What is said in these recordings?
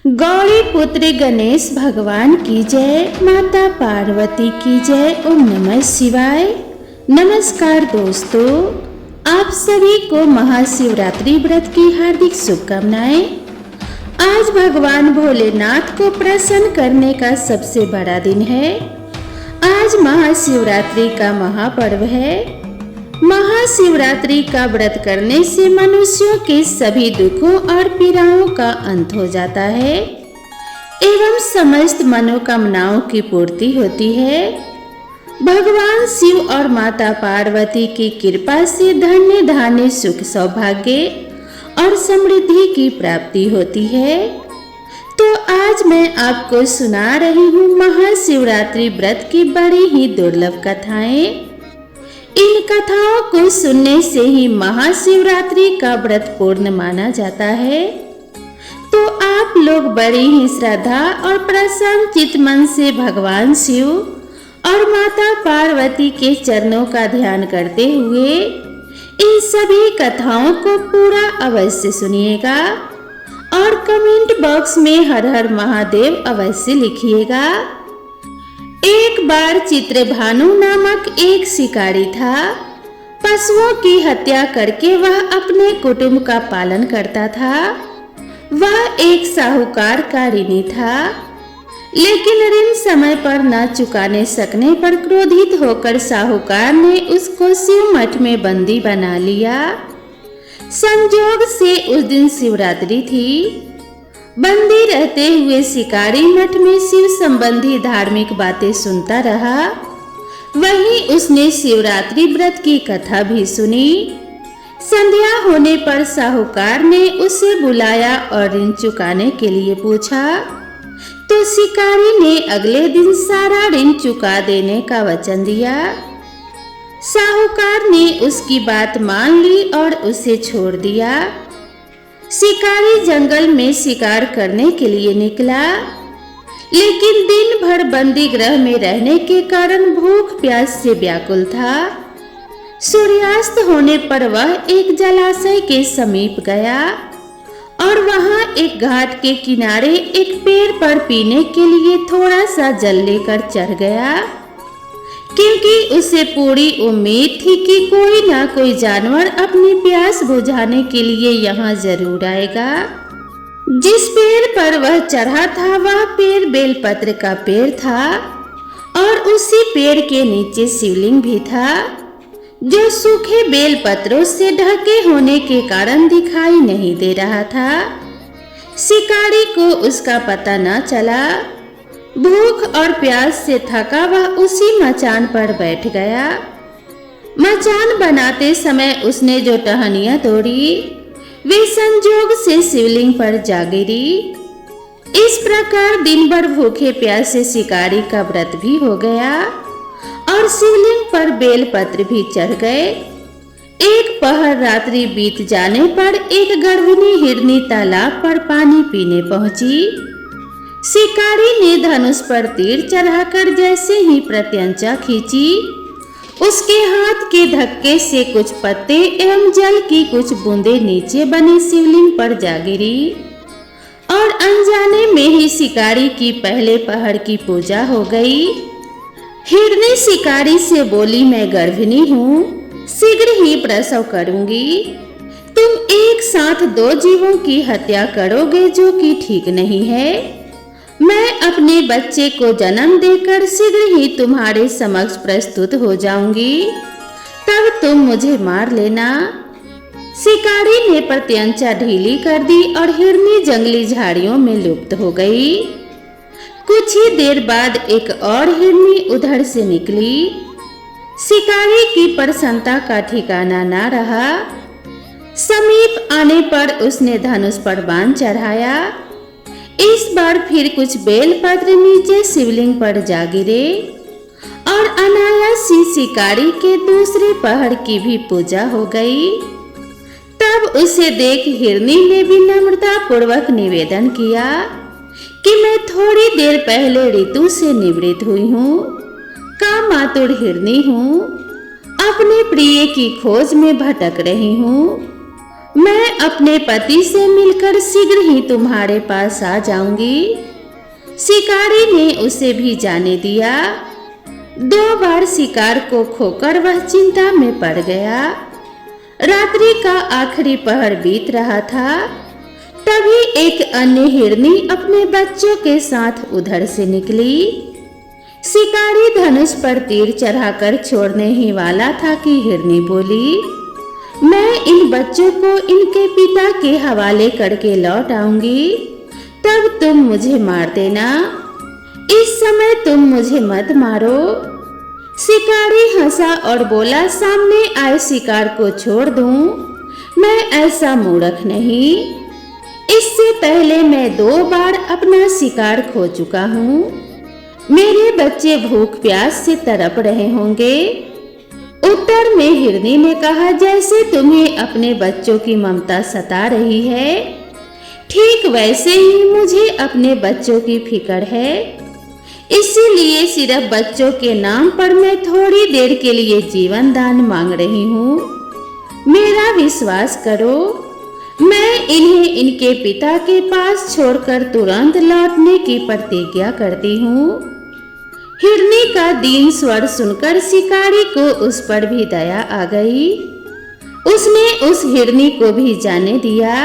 गौरी पुत्र गणेश भगवान की जय, माता पार्वती की जय। ओम नमः शिवाय। नमस्कार दोस्तों, आप सभी को महाशिवरात्रि व्रत की हार्दिक शुभकामनाएं। आज भगवान भोलेनाथ को प्रसन्न करने का सबसे बड़ा दिन है। आज महाशिवरात्रि का महापर्व है। महाशिवरात्रि का व्रत करने से मनुष्यों के सभी दुखों और पीड़ाओं का अंत हो जाता है एवं समस्त मनोकामनाओं की पूर्ति होती है। भगवान शिव और माता पार्वती की कृपा से धन्य धान्य सुख सौभाग्य और समृद्धि की प्राप्ति होती है। तो आज मैं आपको सुना रही हूँ महाशिवरात्रि व्रत की बड़ी ही दुर्लभ कथाएं। इन कथाओं को सुनने से ही महाशिवरात्रि का व्रत पूर्ण माना जाता है। तो आप लोग बड़ी ही श्रद्धा और प्रसन्न चित्त मन से भगवान शिव और माता पार्वती के चरणों का ध्यान करते हुए इन सभी कथाओं को पूरा अवश्य सुनिएगा और कमेंट बॉक्स में हर हर महादेव अवश्य लिखिएगा। एक बार चित्रभानु नामक एक शिकारी था। पशुओं की हत्या करके वह अपने कुटुंब का पालन करता था। वह एक साहूकार का ऋणी था, लेकिन ऋण समय पर न चुकाने सकने पर क्रोधित होकर साहूकार ने उसको शिव मठ में बंदी बना लिया। संजोग से उस दिन शिवरात्रि थी। बंदी रहते हुए शिकारी मठ में शिव संबंधी धार्मिक बातें सुनता रहा। वहीं उसने शिवरात्रि व्रत की कथा भी सुनी। संध्या होने पर साहूकार ने उसे बुलाया और ऋण चुकाने के लिए पूछा, तो शिकारी ने अगले दिन सारा ऋण चुका देने का वचन दिया। साहूकार ने उसकी बात मान ली और उसे छोड़ दिया। शिकारी जंगल में शिकार करने के लिए निकला, लेकिन दिन भर बंदी गृह में रहने के कारण भूख प्यास से व्याकुल था। सूर्यास्त होने पर वह एक जलाशय के समीप गया और वहां एक घाट के किनारे एक पेड़ पर पीने के लिए थोड़ा सा जल लेकर चढ़ गया, क्योंकि उसे पूरी उम्मीद थी कि कोई ना कोई जानवर अपनी प्यास बुझाने के लिए यहाँ जरूर आएगा। जिस पेड़ पर वह चढ़ा था वह पेड़ बेलपत्र का पेड़ था और उसी पेड़ के नीचे शिवलिंग भी था, जो सूखे बेलपत्रों से ढके होने के कारण दिखाई नहीं दे रहा था। शिकारी को उसका पता न चला। भूख और प्यास से थका वह उसी मचान पर बैठ गया। मचान बनाते समय उसने जो टहनियां तोड़ी वे संजोग से शिवलिंग पर जा गिरी। इस प्रकार दिन भर भूखे प्यासे शिकारी का व्रत भी हो गया और शिवलिंग पर बेलपत्र भी चढ़ गए। एक पहर रात्रि बीत जाने पर एक गर्भिणी हिरनी तालाब पर पानी पीने पहुंची। शिकारी ने धनुष पर तीर चढ़ाकर जैसे ही प्रत्यंचा खींची, उसके हाथ के धक्के से कुछ पत्ते एवं जल की कुछ बूंदें नीचे बने शिवलिंग पर जा गिरी और अनजाने में ही शिकारी की पहले पहर की पूजा हो गई। हिरनी शिकारी से बोली, मैं गर्भिणी हूँ, शीघ्र ही प्रसव करूंगी। तुम एक साथ दो जीवों की हत्या करोगे, जो कि ठीक नहीं है। मैं अपने बच्चे को जन्म देकर शीघ्र ही तुम्हारे समक्ष प्रस्तुत हो जाऊंगी, तब तुम मुझे मार लेना। शिकारी ने प्रत्यंचा ढीली कर दी और हिरनी जंगली झाड़ियों में लुप्त हो गई। कुछ ही देर बाद एक और हिरनी उधर से निकली। शिकारी की प्रसन्नता का ठिकाना ना रहा। समीप आने पर उसने धनुष पर बाण चढ़ाया। इस बार फिर कुछ बेलपत्र नीचे शिवलिंग पर जा गिरे और अनायास ही शिकारी के दूसरे पहर की भी पूजा हो गई। तब उसे देख हिरनी ने विनम्रता पूर्वक निवेदन किया कि मैं थोड़ी देर पहले ऋतु से निवृत्त हुई हूँ, कामातुर हिरनी हूँ, अपने प्रिय की खोज में भटक रही हूँ। मैं अपने पति से मिलकर शीघ्र ही तुम्हारे पास आ जाऊंगी। शिकारी ने उसे भी जाने दिया। 2 बार शिकार को खोकर वह चिंता में पड़ गया। रात्रि का आखिरी पहर बीत रहा था। तभी एक अन्य हिरनी अपने बच्चों के साथ उधर से निकली। शिकारी धनुष पर तीर चढ़ाकर छोड़ने ही वाला था कि हिरनी बोली, मैं इन बच्चों को इनके पिता के हवाले करके लौट आऊंगी, तब तुम मुझे मार देना। इस समय तुम मुझे मत मारो। शिकारी हंसा और बोला, सामने आए शिकार को छोड़ दूं? मैं ऐसा मूर्ख नहीं। इससे पहले मैं 2 बार अपना शिकार खो चुका हूँ। मेरे बच्चे भूख प्यास से तड़प रहे होंगे। उत्तर में हिरनी ने कहा, जैसे तुम्हें अपने बच्चों की ममता सता रही है, ठीक वैसे ही मुझे अपने बच्चों की फिक्र है। इसीलिए सिर्फ बच्चों के नाम पर मैं थोड़ी देर के लिए जीवन दान मांग रही हूँ। मेरा विश्वास करो, मैं इन्हें इनके पिता के पास छोड़कर तुरंत लौटने की प्रतिज्ञा करती हूँ। हिरनी का दीन स्वर सुनकर शिकारी को उस पर भी दया आ गई। उसने उस हिरनी को भी जाने दिया।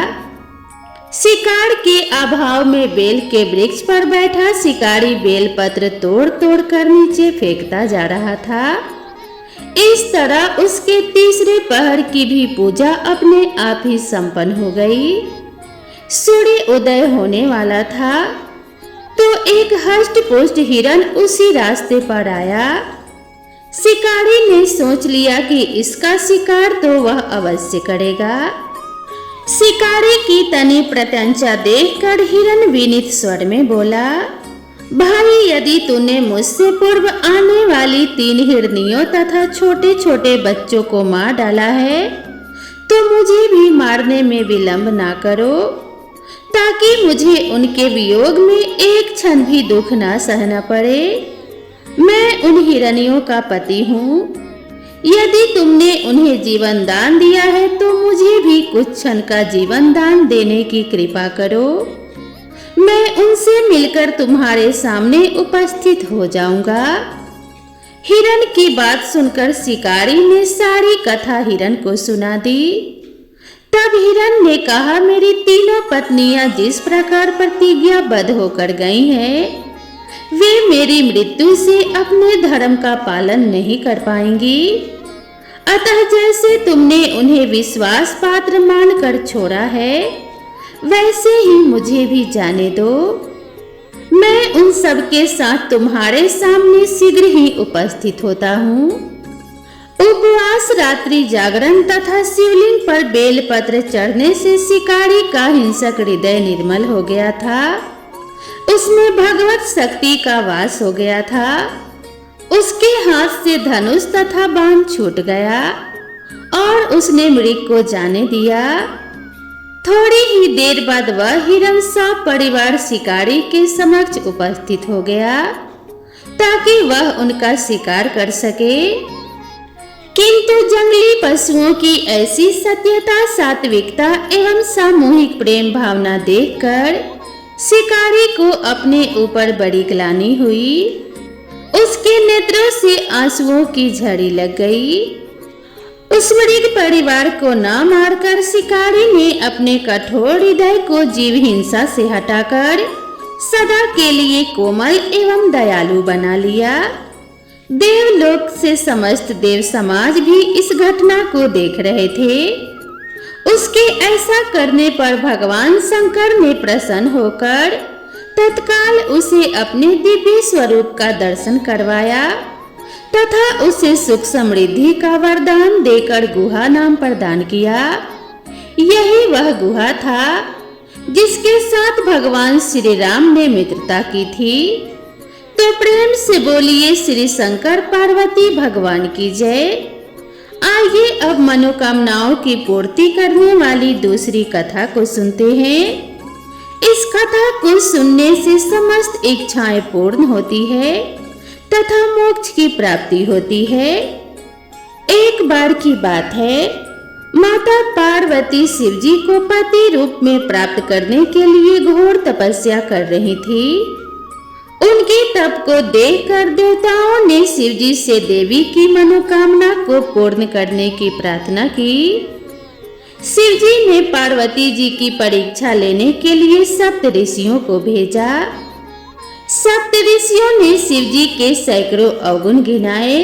शिकार के अभाव में बेल के वृक्ष पर बैठा शिकारी बेलपत्र तोड़ तोड़ कर नीचे फेंकता जा रहा था। इस तरह उसके तीसरे पहर की भी पूजा अपने आप ही संपन्न हो गई। सूर्य उदय होने वाला था तो एक हष्ट पुष्ट हिरन उसी रास्ते पर आया। शिकारी ने सोच लिया कि इसका शिकार तो वह अवश्य करेगा। शिकारी की तनी प्रत्यंचा देखकर हिरन विनीत स्वर में बोला, भाई, यदि तूने मुझसे पूर्व आने वाली 3 हिरनियों तथा छोटे छोटे बच्चों को मार डाला है तो मुझे भी मारने में विलंब ना करो, ताकि मुझे उनके वियोग में एक क्षण भी दुख ना सहना पड़े। मैं उन हिरनियों का पति हूँ। यदि तुमने उन्हें जीवन दान दिया है तो मुझे भी कुछ क्षण का जीवन दान देने की कृपा करो। मैं उनसे मिलकर तुम्हारे सामने उपस्थित हो जाऊंगा। हिरन की बात सुनकर शिकारी ने सारी कथा हिरन को सुना दी। तब हिरन ने कहा, मेरी 3 पत्नियां जिस प्रकार प्रतिज्ञाबद्ध होकर गई हैं, वे मेरी मृत्यु से अपने धर्म का पालन नहीं कर पाएंगी। अतः जैसे तुमने उन्हें विश्वास पात्र मानकर छोड़ा है, वैसे ही मुझे भी जाने दो। मैं उन सब के साथ तुम्हारे सामने शीघ्र ही उपस्थित होता हूँ। उपवास, रात्रि जागरण तथा शिवलिंग पर बेलपत्र चढ़ने से शिकारी का हिंसक हृदय निर्मल हो गया था। उसमें भगवत शक्ति का वास हो गया था। उसके हाथ से धनुष तथा बाण छूट गया और उसने मृग को जाने दिया। थोड़ी ही देर बाद वह हिरन सब परिवार शिकारी के समक्ष उपस्थित हो गया ताकि वह उनका शिकार कर सके। किंतु जंगली पशुओं की ऐसी सत्यता, सात्विकता एवं सामूहिक प्रेम भावना देखकर शिकारी को अपने ऊपर बड़ी ग्लानि हुई। उसके नेत्रों से आंसुओं की झड़ी लग गई। उस मृग परिवार को न मारकर शिकारी ने अपने कठोर हृदय को जीव हिंसा से हटाकर सदा के लिए कोमल एवं दयालु बना लिया। देवलोक से समस्त देव समाज भी इस घटना को देख रहे थे। उसके ऐसा करने पर भगवान शंकर ने प्रसन्न होकर तत्काल उसे अपने दिव्य स्वरूप का दर्शन करवाया तथा उसे सुख समृद्धि का वरदान देकर गुहा नाम प्रदान किया। यही वह गुहा था जिसके साथ भगवान श्री राम ने मित्रता की थी। तो प्रेम से बोलिए श्री शंकर पार्वती भगवान की जय। आइए अब मनोकामनाओं की पूर्ति करने वाली दूसरी कथा को सुनते हैं। इस कथा को सुनने से समस्त इच्छाएं पूर्ण होती है तथा मोक्ष की प्राप्ति होती है। एक बार की बात है, माता पार्वती शिवजी को पति रूप में प्राप्त करने के लिए घोर तपस्या कर रही थी। उनके तप को देखकर देवताओं ने शिवजी से देवी की मनोकामना को पूर्ण करने की प्रार्थना की। शिवजी ने पार्वती जी की परीक्षा लेने के लिए सप्त ऋषियों को भेजा। सप्त ऋषियों ने शिवजी के सैकड़ों अवगुण गिनाए,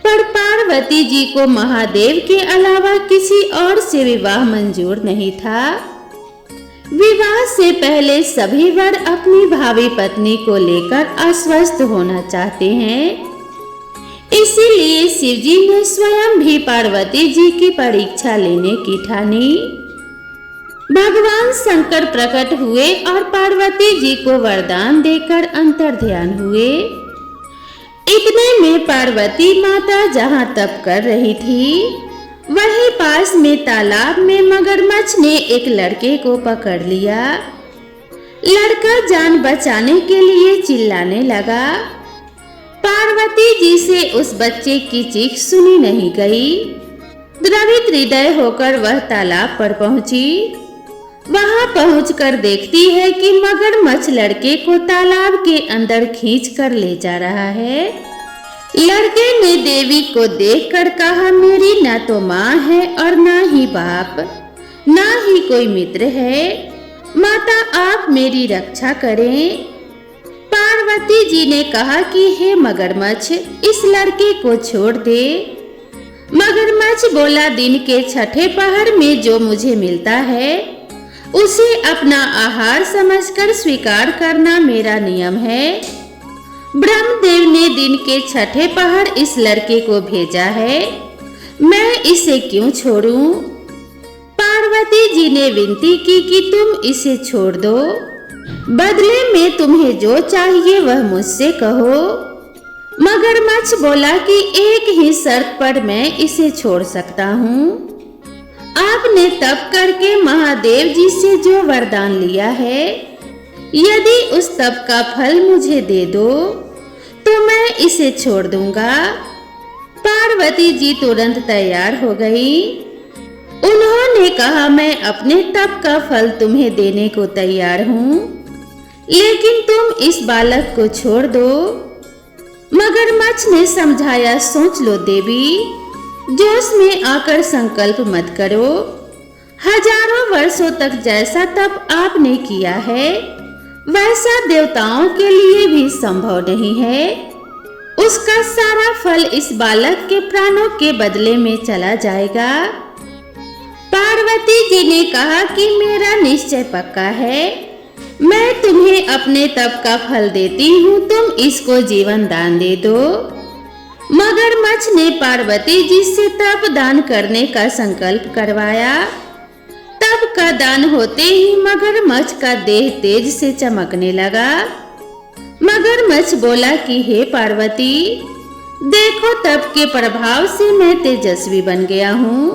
पर पार्वती जी को महादेव के अलावा किसी और से विवाह मंजूर नहीं था। विवाह से पहले सभी वर अपनी भावी पत्नी को लेकर आश्वस्त होना चाहते हैं। इसीलिए शिवजी ने स्वयं भी पार्वती जी की परीक्षा लेने की ठानी। भगवान शंकर प्रकट हुए और पार्वती जी को वरदान देकर अंतर्ध्यान हुए। इतने में पार्वती माता जहां तप कर रही थी, वहीं पास में तालाब में मगरमच्छ ने एक लड़के को पकड़ लिया। लड़का जान बचाने के लिए चिल्लाने लगा। पार्वती जी से उस बच्चे की चीख सुनी नहीं गई। द्रवित हृदय होकर वह तालाब पर पहुंची। वहां पहुंचकर देखती है कि मगरमच्छ लड़के को तालाब के अंदर खींच कर ले जा रहा है। लड़के ने देवी को देखकर कहा, मेरी ना तो माँ है और ना ही बाप, ना ही कोई मित्र है। माता आप मेरी रक्षा करें। पार्वती जी ने कहा कि हे मगरमच्छ, इस लड़के को छोड़ दे। मगरमच्छ बोला, दिन के छठे पहर में जो मुझे मिलता है उसे अपना आहार समझकर स्वीकार करना मेरा नियम है। ब्रह्मदेव ने दिन के छठे पहर इस लड़के को भेजा है, मैं इसे क्यों छोड़ूं? पार्वती जी ने विनती की कि तुम इसे छोड़ दो, बदले में तुम्हें जो चाहिए वह मुझसे कहो। मगरमच्छ बोला कि एक ही शर्त पर मैं इसे छोड़ सकता हूँ। आपने तप करके महादेव जी से जो वरदान लिया है, यदि उस तप का फल मुझे दे दो तो मैं इसे छोड़ दूंगा। पार्वती जी तुरंत तैयार हो गई। उन्होंने कहा, मैं अपने तप का फल तुम्हें देने को तैयार हूँ, लेकिन तुम इस बालक को छोड़ दो। मगरमच्छ ने समझाया, सोच लो देवी, जोश में आकर संकल्प मत करो। हजारों वर्षों तक जैसा तप आपने किया है वैसा देवताओं के लिए भी संभव नहीं है। उसका सारा फल इस बालक के प्राणों के बदले में चला जाएगा। पार्वती जी ने कहा कि मेरा निश्चय पक्का है, मैं तुम्हें अपने तप का फल देती हूँ, तुम इसको जीवन दान दे दो। मगरमच्छ ने पार्वती जी से तप दान करने का संकल्प करवाया। तप का दान होते ही मगरमच्छ का देह तेज से चमकने लगा। मगरमच्छ बोला कि हे पार्वती, देखो तप के प्रभाव से मैं तेजस्वी बन गया हूँ।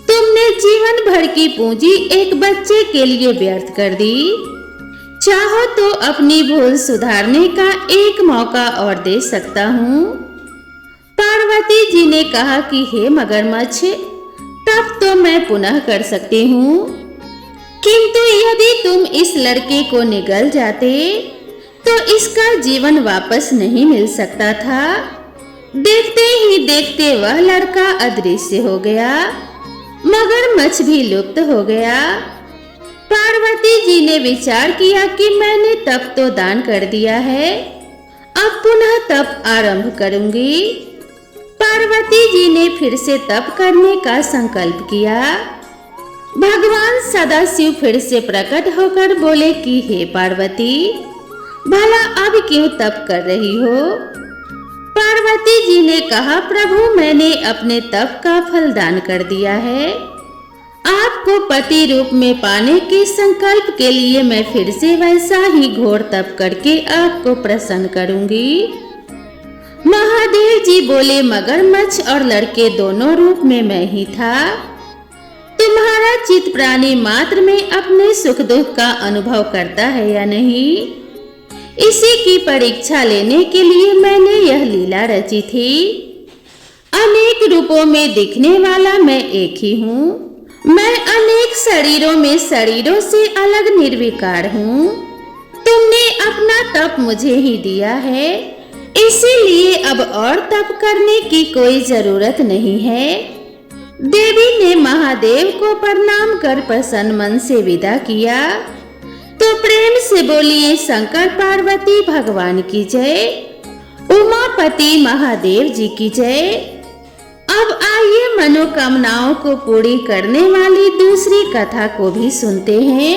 तुमने जीवन भर की पूंजी एक बच्चे के लिए व्यर्थ कर दी। चाहो तो अपनी भूल सुधारने का एक मौका और दे सकता हूँ। पार्वती जी ने कहा कि हे मगरमच्छ, तब तो मैं पुनः कर सकती हूँ, किंतु यदि तुम इस लड़के को निगल जाते तो इसका जीवन वापस नहीं मिल सकता था। देखते ही देखते वह लड़का अदृश्य हो गया, मगरमच्छ भी लुप्त हो गया। पार्वती जी ने विचार किया कि मैंने तप तो दान कर दिया है, अब पुनः तप आरंभ करूंगी। पार्वती जी ने फिर से तप करने का संकल्प किया। भगवान सदाशिव फिर से प्रकट होकर बोले कि हे पार्वती, भला अब क्यों तप कर रही हो? पार्वती जी ने कहा, प्रभु मैंने अपने तप का फल दान कर दिया है। आपको पति रूप में पाने के संकल्प के लिए मैं फिर से वैसा ही घोर तप करके आपको प्रसन्न करूंगी। महादेव जी बोले, मगरमच्छ और लड़के दोनों रूप में मैं ही था। तुम्हारा चित्त प्राणी मात्र में अपने सुख दुख का अनुभव करता है या नहीं, इसी की परीक्षा लेने के लिए मैंने यह लीला रची थी। अनेक रूपों में दिखने वाला मैं एक ही हूँ। मैं अनेक शरीरों में शरीरों से अलग निर्विकार हूँ। तुमने अपना तप मुझे ही दिया है, इसीलिए अब और तप करने की कोई जरूरत नहीं है। देवी ने महादेव को प्रणाम कर प्रसन्न मन से विदा किया तो प्रेम से बोलिए शंकर पार्वती भगवान की जय, उमापति महादेव जी की जय। अब आइए मनोकामनाओं को पूरी करने वाली दूसरी कथा को भी सुनते हैं।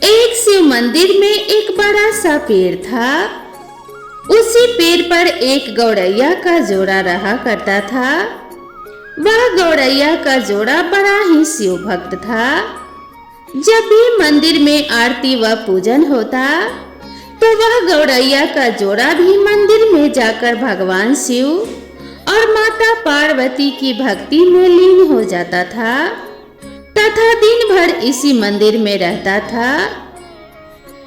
एक शिव मंदिर में एक बड़ा सा पेड़ था। उसी पेड़ पर एक गौरैया का जोड़ा रहा करता था। वह गौरैया का जोड़ा बड़ा ही शिव भक्त था। जब भी मंदिर में आरती व पूजन होता तो वह गौरैया का जोड़ा भी मंदिर में जाकर भगवान शिव और माता पार्वती की भक्ति में लीन हो जाता था तथा दिन भर इसी मंदिर में रहता था।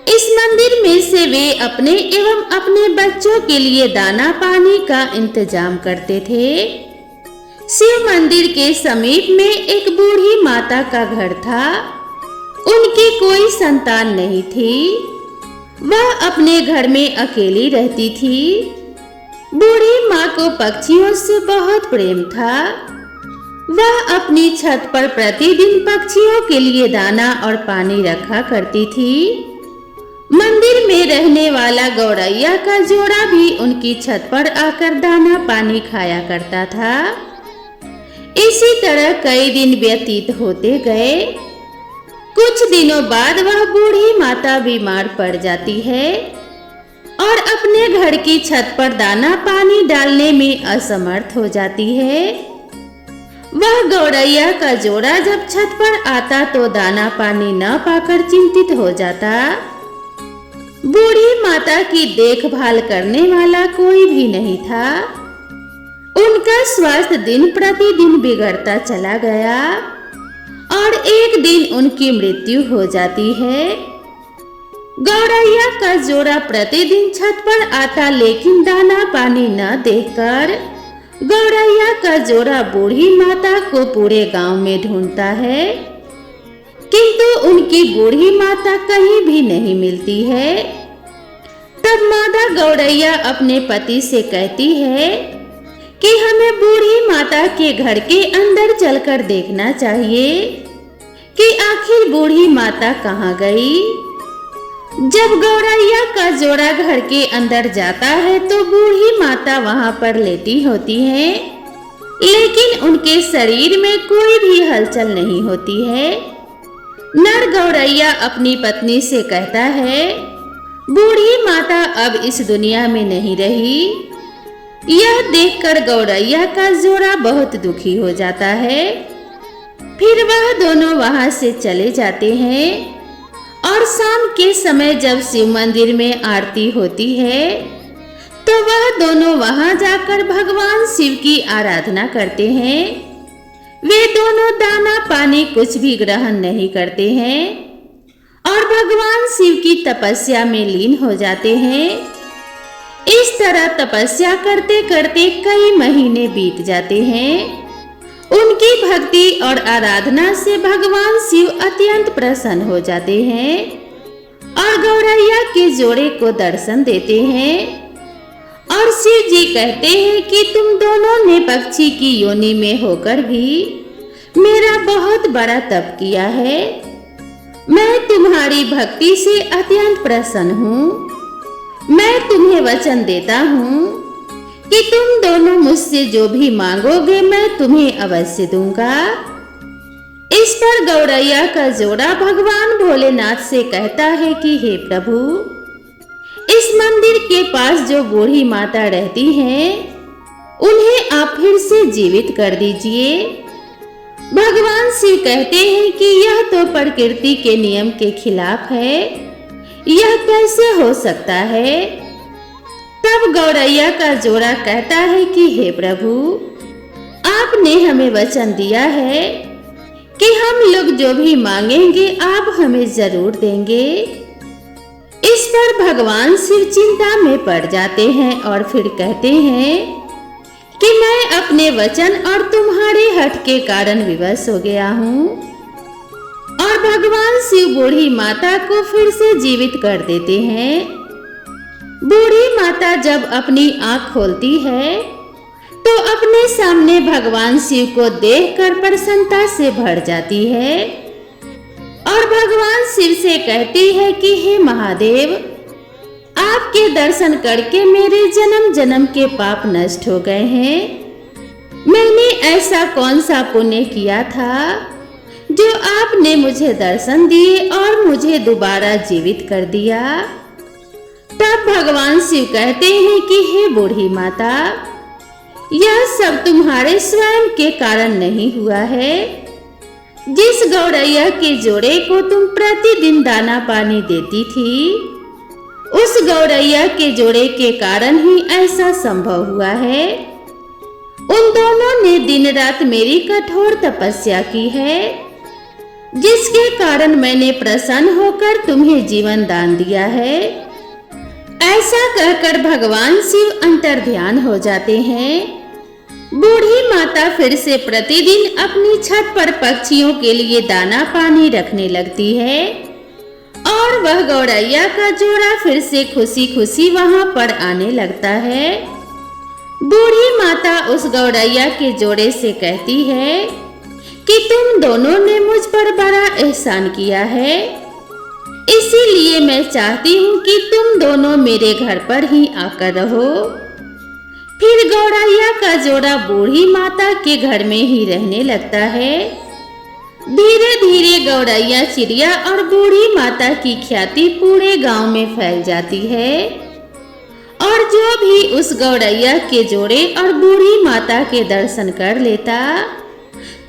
इस मंदिर में से वे अपने एवं अपने बच्चों के लिए दाना पानी का इंतजाम करते थे। शिव मंदिर के समीप में एक बूढ़ी माता का घर था। उनकी कोई संतान नहीं थी। वह अपने घर में अकेली रहती थी। बूढ़ी माँ को पक्षियों से बहुत प्रेम था। वह अपनी छत पर प्रतिदिन पक्षियों के लिए दाना और पानी रखा करती थी। मंदिर में रहने वाला गौरैया का जोड़ा भी उनकी छत पर आकर दाना पानी खाया करता था। इसी तरह कई दिन व्यतीत होते गए। कुछ दिनों बाद वह बूढ़ी माता बीमार पड़ जाती है और अपने घर की छत पर दाना पानी डालने में असमर्थ हो जाती है। वह गौरैया का जोड़ा जब छत पर आता तो दाना पानी न पाकर चिंतित हो जाता। बूढ़ी माता की देखभाल करने वाला कोई भी नहीं था। उनका स्वास्थ्य दिन प्रतिदिन बिगड़ता चला गया और एक दिन उनकी मृत्यु हो जाती है। गौरैया का जोड़ा प्रतिदिन छत पर आता लेकिन दाना पानी न देखकर गौरैया का जोड़ा बूढ़ी माता को पूरे गांव में ढूंढता है, किंतु उनकी बूढ़ी माता कहीं भी नहीं मिलती है। तब माता गौरैया अपने पति से कहती है कि हमें बूढ़ी माता के घर के अंदर चलकर देखना चाहिए कि आखिर बूढ़ी माता कहाँ गई। जब गौरैया का जोड़ा घर के अंदर जाता है तो बूढ़ी माता वहां पर लेटी होती है, लेकिन उनके शरीर में कोई भी हलचल नहीं होती है। नर गौरैया अपनी पत्नी से कहता है, बूढ़ी माता अब इस दुनिया में नहीं रही। यह देखकर गौरैया का जोड़ा बहुत दुखी हो जाता है। फिर वह दोनों वहां से चले जाते हैं और शाम के समय जब शिव मंदिर में आरती होती है तो वह दोनों वहां जाकर भगवान शिव की आराधना करते हैं। वे दोनों दाना पानी कुछ भी ग्रहण नहीं करते हैं और भगवान शिव की तपस्या में लीन हो जाते हैं। इस तरह तपस्या करते करते कई महीने बीत जाते हैं। उनकी भक्ति और आराधना से भगवान शिव अत्यंत प्रसन्न हो जाते हैं और गौरैया के जोड़े को दर्शन देते हैं और शिव जी कहते हैं कि तुम दोनों ने पक्षी की योनि में होकर भी मेरा बहुत बड़ा तप किया है। मैं तुम्हारी भक्ति से अत्यंत प्रसन्न हूँ। मैं तुम्हें वचन देता हूँ कि तुम दोनों मुझसे जो भी मांगोगे मैं तुम्हें अवश्य दूंगा। इस पर गौरैया का जोड़ा भगवान भोलेनाथ से कहता है कि हे प्रभु, इस मंदिर के पास जो बूढ़ी माता रहती हैं, उन्हें आप फिर से जीवित कर दीजिए। भगवान शिव कहते हैं कि यह तो प्रकृति के नियम के खिलाफ है, यह कैसे हो सकता है। तब गौरैया का जोड़ा कहता है कि हे प्रभु, आपने हमें वचन दिया है कि हम लोग जो भी मांगेंगे आप हमें जरूर देंगे। इस पर भगवान शिव चिंता में पड़ जाते हैं और फिर कहते हैं कि मैं अपने वचन और तुम्हारे हठ के कारण विवश हो गया हूँ। और भगवान शिव बूढ़ी माता को फिर से जीवित कर देते हैं। बूढ़ी माता जब अपनी आंख खोलती है तो अपने सामने भगवान शिव को देखकर प्रसन्नता से भर जाती है और भगवान शिव से कहती है कि हे महादेव, आपके दर्शन करके मेरे जन्म जन्म के पाप नष्ट हो गए हैं। मैंने ऐसा कौन सा पुण्य किया था जो आपने मुझे दर्शन दिए और मुझे दोबारा जीवित कर दिया। तब भगवान शिव कहते हैं कि हे बूढ़ी माता, यह सब तुम्हारे स्वयं के कारण नहीं हुआ है। जिस गौरैया के जोड़े को तुम प्रतिदिन दाना पानी देती थी, उस गौरैया के जोड़े के कारण ही ऐसा संभव हुआ है। उन दोनों ने दिन रात मेरी कठोर तपस्या की है, जिसके कारण मैंने प्रसन्न होकर तुम्हें जीवन दान दिया है। ऐसा कहकर भगवान शिव अंतर्ध्यान हो जाते हैं। बूढ़ी माता फिर से प्रतिदिन अपनी छत पर पक्षियों के लिए दाना पानी रखने लगती है और वह गौरैया का जोड़ा फिर से खुशी खुशी वहां पर आने लगता है। बूढ़ी माता उस गौरैया के जोड़े से कहती है कि तुम दोनों ने मुझ पर बड़ा एहसान किया है, इसीलिए मैं चाहती हूँ कि तुम दोनों मेरे घर पर ही आकर रहो। फिर गौरैया का जोड़ा बूढ़ी माता के घर में ही रहने लगता है। धीरे धीरे गौरैया चिड़िया और बूढ़ी माता की ख्याति पूरे गांव में फैल जाती है और जो भी उस गौरैया के जोड़े और बूढ़ी माता के दर्शन कर लेता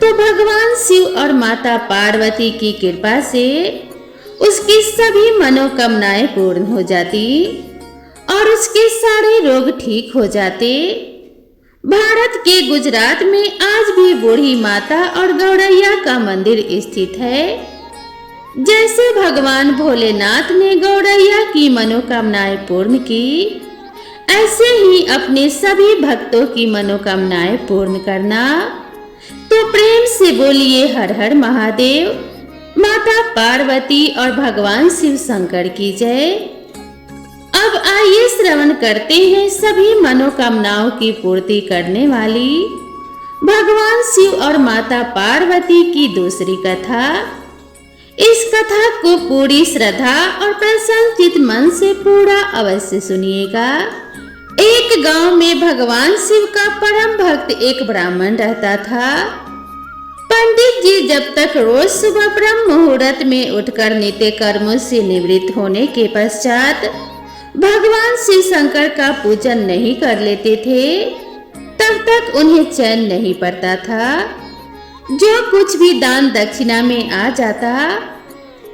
तो भगवान शिव और माता पार्वती की कृपा से उसकी सभी मनोकामनाएं पूर्ण हो जाती और उसके सारे रोग ठीक हो जाते। भारत के गुजरात में आज भी बूढ़ी माता और गौरैया का मंदिर स्थित है। जैसे भगवान भोलेनाथ ने गौरैया की मनोकामनाएं पूर्ण की, ऐसे ही अपने सभी भक्तों की मनोकामनाएं पूर्ण करना। तो प्रेम से बोलिए हर हर महादेव, माता पार्वती और भगवान शिव शंकर की जय। अब आइए श्रवण करते हैं सभी मनोकामनाओं की पूर्ति करने वाली भगवान शिव और माता पार्वती की दूसरी कथा। इस कथा को पूरी श्रद्धा और प्रसन्नचित मन से पूरा अवश्य सुनिएगा। एक गांव में भगवान शिव का परम भक्त एक ब्राह्मण रहता था। पंडित जी जब तक रोज सुबह ब्रह्म मुहूर्त में उठकर नित्य कर्मों से निवृत्त होने के पश्चात भगवान शिव शंकर का पूजन नहीं कर लेते थे, तब तक उन्हें चैन नहीं पड़ता था। जो कुछ भी दान दक्षिणा में आ जाता,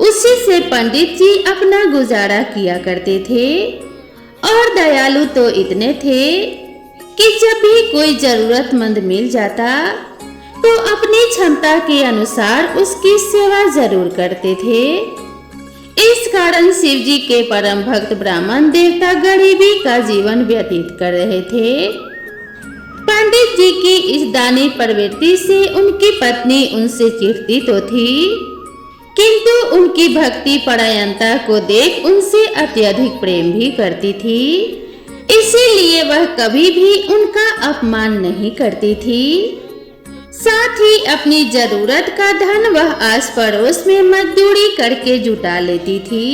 उसी से पंडित जी अपना गुजारा किया करते थे और दयालु तो इतने थे कि जब भी कोई जरूरतमंद मिल जाता तो अपनी क्षमता के अनुसार उसकी सेवा जरूर करते थे। इस कारण शिव जी के परम भक्त ब्राह्मण देवता गरीबी का जीवन व्यतीत कर रहे थे। पंडित जी की इस दानी प्रवृत्ति से उनकी पत्नी उनसे चिढ़ती तो थी, किंतु उनकी भक्ति परायणता को देख उनसे अत्यधिक प्रेम भी करती थी। इसीलिए वह कभी भी उनका अपमान नहीं करती थी। साथ ही अपनी जरूरत का धन वह आस पड़ोस में मजदूरी करके जुटा लेती थी।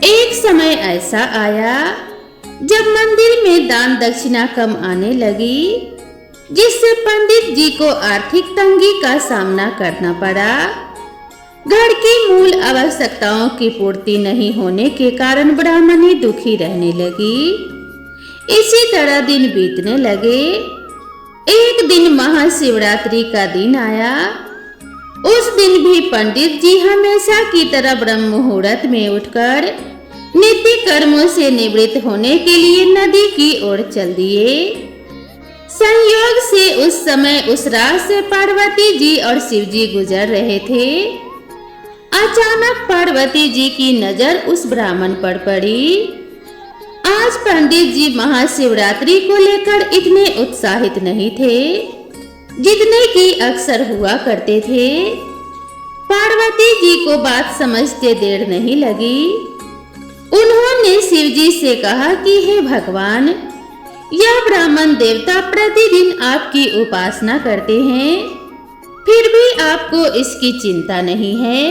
एक समय ऐसा आया जब मंदिर में दान दक्षिणा कम आने लगी, जिससे पंडित जी को आर्थिक तंगी का सामना करना पड़ा। घर की मूल आवश्यकताओं की पूर्ति नहीं होने के कारण ब्राह्मणी दुखी रहने लगी। इसी तरह दिन बीतने लगे। एक दिन महाशिवरात्रि का दिन आया। उस दिन भी पंडित जी हमेशा की तरह ब्रह्म मुहूर्त में उठकर नित्य कर्मों से निवृत्त होने के लिए नदी की ओर चल दिए। संयोग से उस समय उस राह से पार्वती जी और शिव जी गुजर रहे थे। अचानक पार्वती जी की नजर उस ब्राह्मण पर पड़ी। आज आज पंडित जी महाशिवरात्रि को लेकर इतने उत्साहित नहीं थे जितने कि अक्सर हुआ करते थे। पार्वती जी को बात समझते देर नहीं लगी। उन्होंने शिव जी से कहा कि हे भगवान, यह ब्राह्मण देवता प्रतिदिन आपकी उपासना करते हैं, फिर भी आपको इसकी चिंता नहीं है।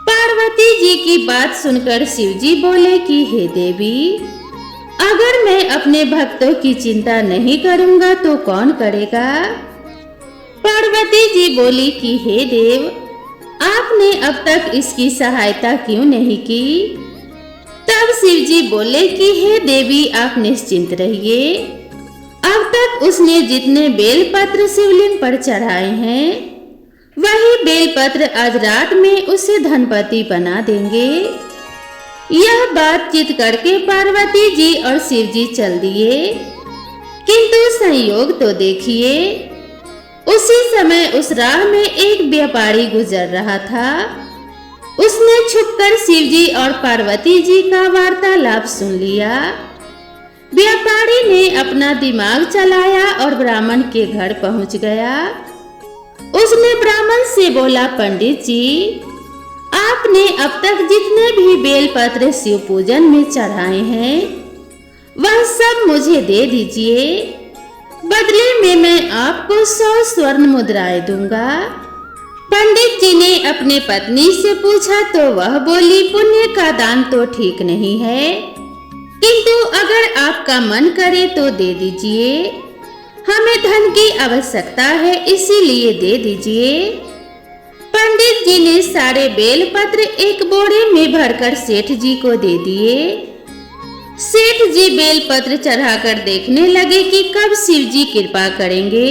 पार्वती जी की बात सुनकर शिव जी बोले कि हे देवी, अगर मैं अपने भक्तों की चिंता नहीं करूंगा तो कौन करेगा? पार्वती जी बोली कि हे देव, आपने अब तक इसकी सहायता क्यों नहीं की? तब शिव जी बोले कि हे देवी, आप निश्चिंत रहिए। अब तक उसने जितने बेलपत्र शिवलिंग पर चढ़ाए हैं, वही बेलपत्र आज रात में उसे धनपति बना देंगे। यह बातचीत करके पार्वती जी और शिव जी चल दिए। किंतु संयोग तो देखिए, उसी समय उस राह में एक व्यापारी गुजर रहा था। उसने छुपकर शिव जी और पार्वती जी का वार्तालाप सुन लिया। व्यापारी ने अपना दिमाग चलाया और ब्राह्मण के घर पहुंच गया। उसने ब्राह्मण से बोला, पंडित जी, आपने अब तक जितने भी बेलपत्र शिव पूजन में चढ़ाए हैं, वह सब मुझे दे दीजिए। बदले में मैं आपको 100 स्वर्ण मुद्राएं दूंगा। पंडित जी ने अपने पत्नी से पूछा तो वह बोली, पुण्य का दान तो ठीक नहीं है, किंतु अगर आपका मन करे तो दे दीजिए। हमें धन की आवश्यकता है, इसीलिए दे दीजिए। पंडित जी ने सारे बेलपत्र एक बोरे में भरकर सेठ जी को दे दिए। सेठ जी बेलपत्र चढ़ाकर देखने लगे कि कब शिव जी कृपा करेंगे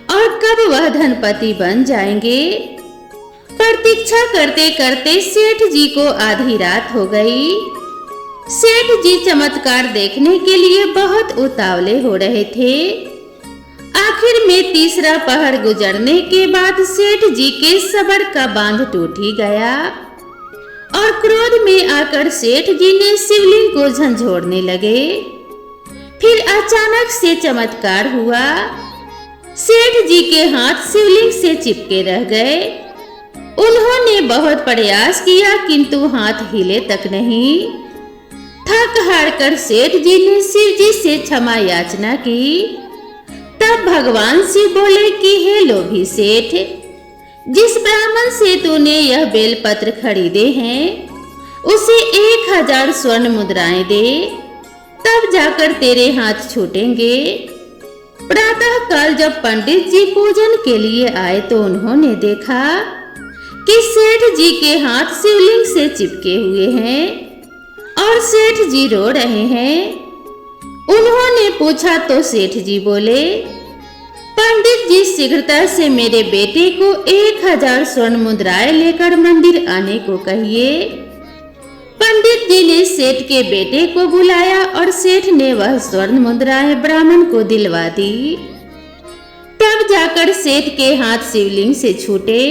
और कब वह धनपति बन जाएंगे। प्रतीक्षा करते करते सेठ जी को आधी रात हो गई। सेठ जी चमत्कार देखने के लिए बहुत उतावले हो रहे थे। आखिर में तीसरा पहर गुजरने के बाद सेठ जी के सबर का बांध टूट ही गया और क्रोध में आकर सेठ जी ने शिवलिंग को झंझोड़ने लगे। फिर अचानक से चमत्कार हुआ। सेठ जी के हाथ शिवलिंग से चिपके रह गए। उन्होंने बहुत प्रयास किया किंतु हाथ हिले तक नहीं। थक हार कर सेठ जी ने शिव जी से क्षमा याचना की। तब भगवान शिव बोले कि हे लोभी सेठ, जिस ब्राह्मण से तूने यह बेलपत्र खरीदे हैं, उसे 1000 स्वर्ण मुद्राएं दे, तब जाकर तेरे हाथ छूटेंगे। प्रातः काल जब पंडित जी पूजन के लिए आए तो उन्होंने देखा कि सेठ जी के हाथ शिवलिंग से चिपके हुए हैं और सेठ जी रो रहे हैं। उन्होंने पूछा तो सेठ जी बोले, पंडित जी शीघ्रता से मेरे बेटे को 1000 स्वर्ण मुद्राएं लेकर मंदिर आने को कहिए। पंडित जी ने सेठ के बेटे को बुलाया और सेठ ने वह स्वर्ण मुद्राएं ब्राह्मण को दिलवा दी। तब जाकर सेठ के हाथ शिवलिंग से छूटे।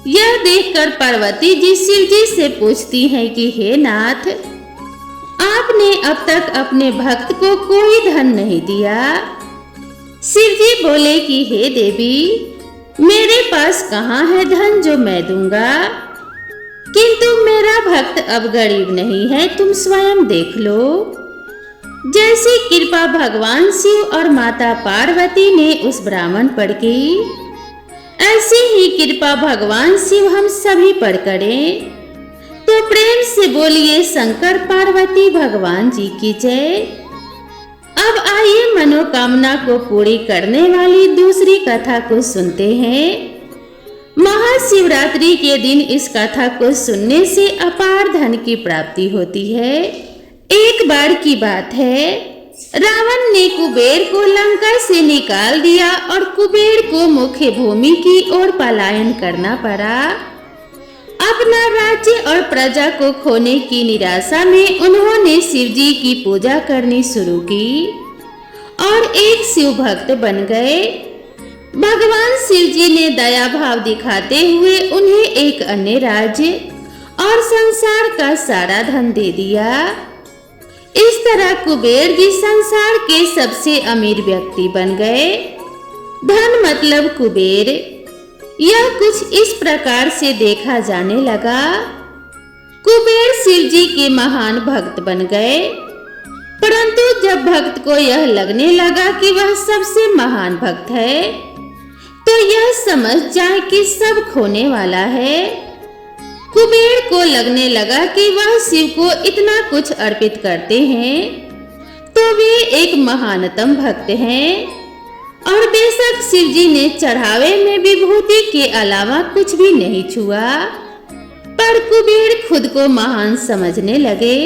यह देखकर पार्वती जी शिव जी से पूछती हैं कि हे नाथ, आपने अब तक अपने भक्त को कोई धन नहीं दिया। शिव जी बोले कि हे देवी, मेरे पास कहाँ है धन जो मैं दूंगा, किंतु मेरा भक्त अब गरीब नहीं है, तुम स्वयं देख लो। जैसी कृपा भगवान शिव और माता पार्वती ने उस ब्राह्मण पर की, ऐसी ही कृपा भगवान शिव हम सभी पर करें। तो प्रेम से बोलिए शंकर पार्वती भगवान जी की जय। अब आइए मनोकामना को पूरी करने वाली दूसरी कथा को सुनते हैं। महाशिवरात्रि के दिन इस कथा को सुनने से अपार धन की प्राप्ति होती है। एक बार की बात है, रावण ने कुबेर को लंका से निकाल दिया और कुबेर को मुख्य भूमि की ओर पलायन करना पड़ा। अपना राज्य और प्रजा को खोने की निराशा में उन्होंने शिव जी की पूजा करनी शुरू की और एक शिव भक्त बन गए। भगवान शिव जी ने दया भाव दिखाते हुए उन्हें एक अन्य राज्य और संसार का सारा धन दे दिया। इस तरह कुबेर जी संसार के सबसे अमीर व्यक्ति बन गए। धन मतलब कुबेर, यह कुछ इस प्रकार से देखा जाने लगा। कुबेर शिव जी के महान भक्त बन गए, परंतु जब भक्त को यह लगने लगा कि वह सबसे महान भक्त है, तो यह समझ जाए कि सब खोने वाला है। कुबेर को लगने लगा कि वह शिव को इतना कुछ अर्पित करते हैं, तो वे एक महानतम भक्त हैं। और बेशक शिव जी ने चढ़ावे में विभूति के अलावा कुछ भी नहीं छुआ, पर कुबेर खुद को महान समझने लगे,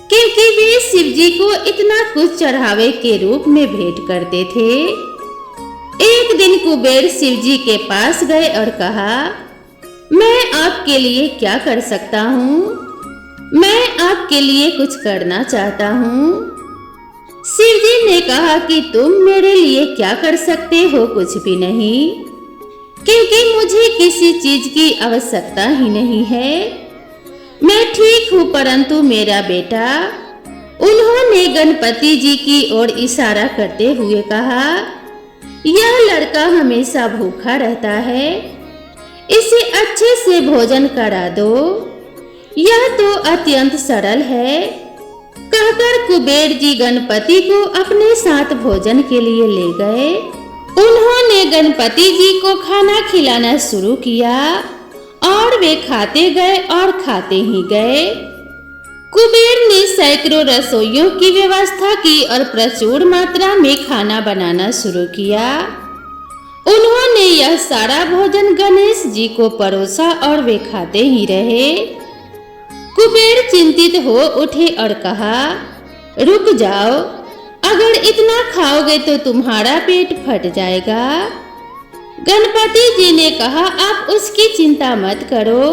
क्योंकि वे शिव जी को इतना कुछ चढ़ावे के रूप में भेंट करते थे। एक दिन कुबेर शिव जी के पास गए और कहा, मैं आपके लिए क्या कर सकता हूँ? मैं आपके लिए कुछ करना चाहता हूँ। शिव जी ने कहा कि तुम मेरे लिए क्या कर सकते हो? कुछ भी नहीं, क्योंकि मुझे किसी चीज की आवश्यकता ही नहीं है। मैं ठीक हूँ, परंतु मेरा बेटा। उन्होंने गणपति जी की ओर इशारा करते हुए कहा, यह लड़का हमेशा भूखा रहता है, इसे अच्छे से भोजन करा दो, यह तो अत्यंत सरल है। कहकर कुबेर जी गणपति को अपने साथ भोजन के लिए ले गए। उन्होंने गणपति जी को खाना खिलाना शुरू किया और वे खाते गए और खाते ही गए। कुबेर ने सैकड़ों रसोइयों की व्यवस्था की और प्रचुर मात्रा में खाना बनाना शुरू किया। उन्होंने यह सारा भोजन गणेश जी को परोसा और वे खाते ही रहे। कुबेर चिंतित हो उठे और कहा, रुक जाओ, अगर इतना खाओगे तो तुम्हारा पेट फट जाएगा। गणपति जी ने कहा, आप उसकी चिंता मत करो।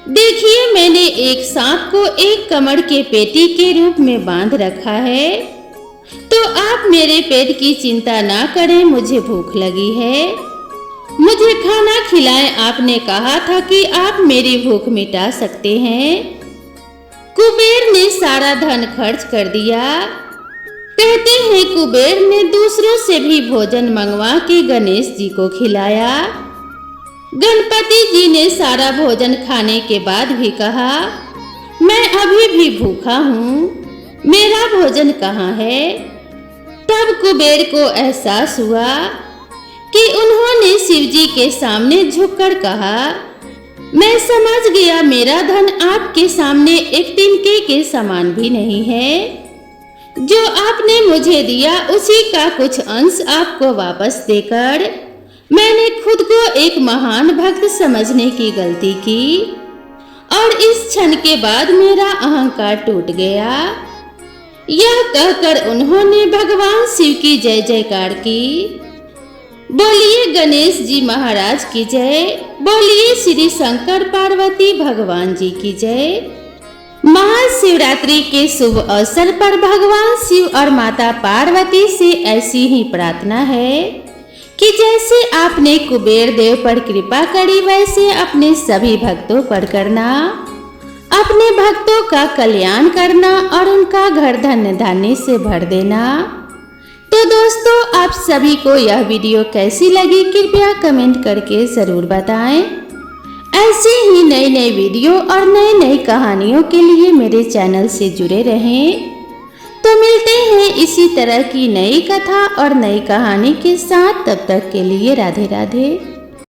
देखिए, मैंने एक सांप को एक कमर के पेटी के रूप में बांध रखा है, तो आप मेरे पेट की चिंता ना करें। मुझे भूख लगी है, मुझे खाना खिलाएं। आपने कहा था कि आप मेरी भूख मिटा सकते हैं। कुबेर ने सारा धन खर्च कर दिया। कहते हैं कुबेर ने दूसरों से भी भोजन मंगवा के गणेश जी को खिलाया। गणपति जी ने सारा भोजन खाने के बाद भी कहा, मैं अभी भी भूखा हूँ, मेरा भोजन कहाँ है? तब कुबेर को एहसास हुआ कि उन्होंने शिव जी के सामने झुककर कहा, मैं समझ गया, मेरा धन आपके सामने एक तिनके के समान भी नहीं है। जो आपने मुझे दिया उसी का कुछ अंश आपको वापस देकर मैंने खुद को एक महान भक्त समझने की गलती की, और इस क्षण के बाद मेरा अहंकार टूट गया। यह कहकर उन्होंने भगवान शिव की जय जयकार की। बोलिए गणेश जी महाराज की जय, बोलिए श्री शंकर पार्वती भगवान जी की जय। महाशिवरात्रि के शुभ अवसर पर भगवान शिव और माता पार्वती से ऐसी ही प्रार्थना है कि जैसे आपने कुबेर देव पर कृपा करी, वैसे अपने सभी भक्तों पर करना, अपने भक्तों का कल्याण करना और उनका घर धन्य धान्य से भर देना। तो दोस्तों, आप सभी को यह वीडियो कैसी लगी कृपया कमेंट करके ज़रूर बताएं। ऐसे ही नई नई वीडियो और नई नई कहानियों के लिए मेरे चैनल से जुड़े रहें। तो मिलते हैं इसी तरह की नई कथा और नई कहानी के साथ। तब तक के लिए राधे राधे।